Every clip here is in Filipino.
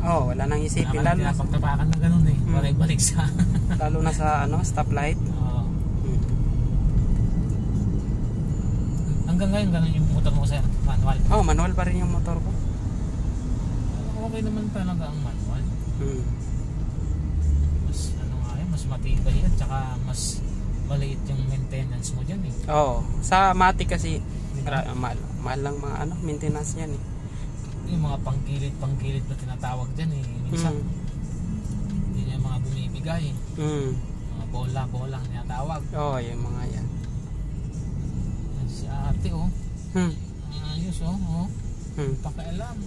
Oh, wala nang isipin. Lalo na pagtapakan na ganun eh. Para ibalik sa... lalo na sa ano, stoplight. Oo. Hanggang ngayon ganun yung motor mo sir? Manual? Oh, manual pa rin yung motor ko. Okay naman talaga ang manual. Mas ano nga yun, mas matibay yan. Tsaka mas maliit yung maintenance mo dyan eh. Oo. Sa Matic kasi mahal lang mga ano, maintenance yan eh. Yung mga pangkilit na tinatawag dyan eh. Minsan hindi niya mga bumibigay eh. Mga bola tinatawag. Oo, yung mga yan. Si ate oh. Ayos oh. Pakialam.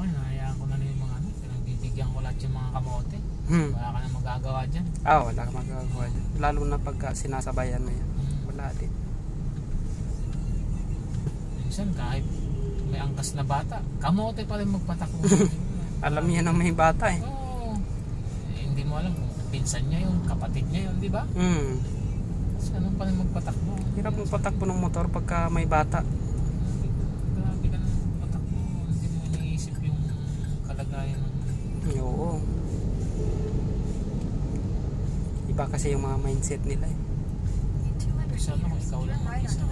Nahayaan ko na yung mga ano. Pinagbibigyan ko lahat yung mga kamote. Wala ka na magagawa dyan. Wala ka magagawa dyan. Lalo na pagka sinasabayan mo yan. Wala din. Minsan kahit may angkas na bata, kamote pa rin magpatakbo. Alam niya na may bata eh. Oo. Hindi mo alam kung pinsan niya yun, kapatid niya yun, di ba? Kasi anong pa rin magpatakbo. Hirap magpatakbo ng motor pagka may bata. Grabe ka na magpatakbo. Hindi mo iniisip yung kalagayan ng... Oo. Iba kasi yung mga mindset nila eh. Sana kung ikaw lang mag-isa.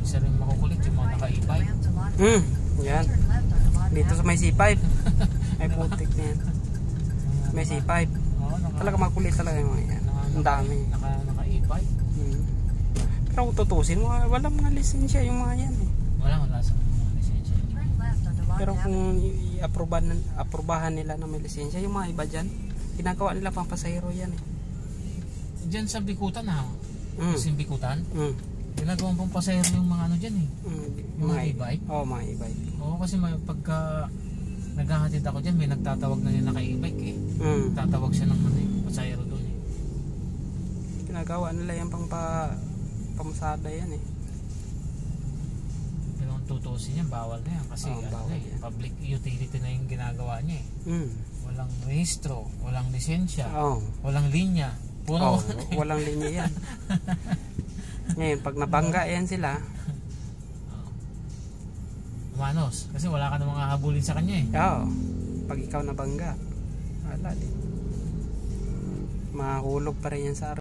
Isa rin makukulit yung mga naka-e-bike. Yan. Dito sa may C5. May putik na yan. May C5. Talaga makulit talaga yung mga yan. Ang dami. Naka-e-bike. Pero kung tutusin mo, walang mga lisensya yung mga yan eh. Wala sa mga lisensya. Pero kung i-aprobahan nila na may lisensya, yung mga iba dyan, ginagawa nila pang pasahero yan eh. Dyan sa Bikutan ha? Kasi Bikutan? Ginagawang pang pasahero yung mga ano dyan eh. Yung mga e-bike? Oo, mga e-bike. Oo, kasi pagka naghahatid ako dyan, may nagtatawag na yung naka-e-bike eh. Tatawag siya ng pasahero doon eh. Ginagawa nila yan pang pamasada yan eh. Pero kung tutusin yan, bawal na yan. Kasi bawal yan. Public utility na yung ginagawa niya eh. Walang rehistro, walang lisensya, walang linya. Walang linya yan. Ngayon, pag nabangga yan sila, manos. Kasi wala ka namang hahabulin sa kanya eh. Pag ikaw nabangga, wala din. Mahulog pa rin yan sa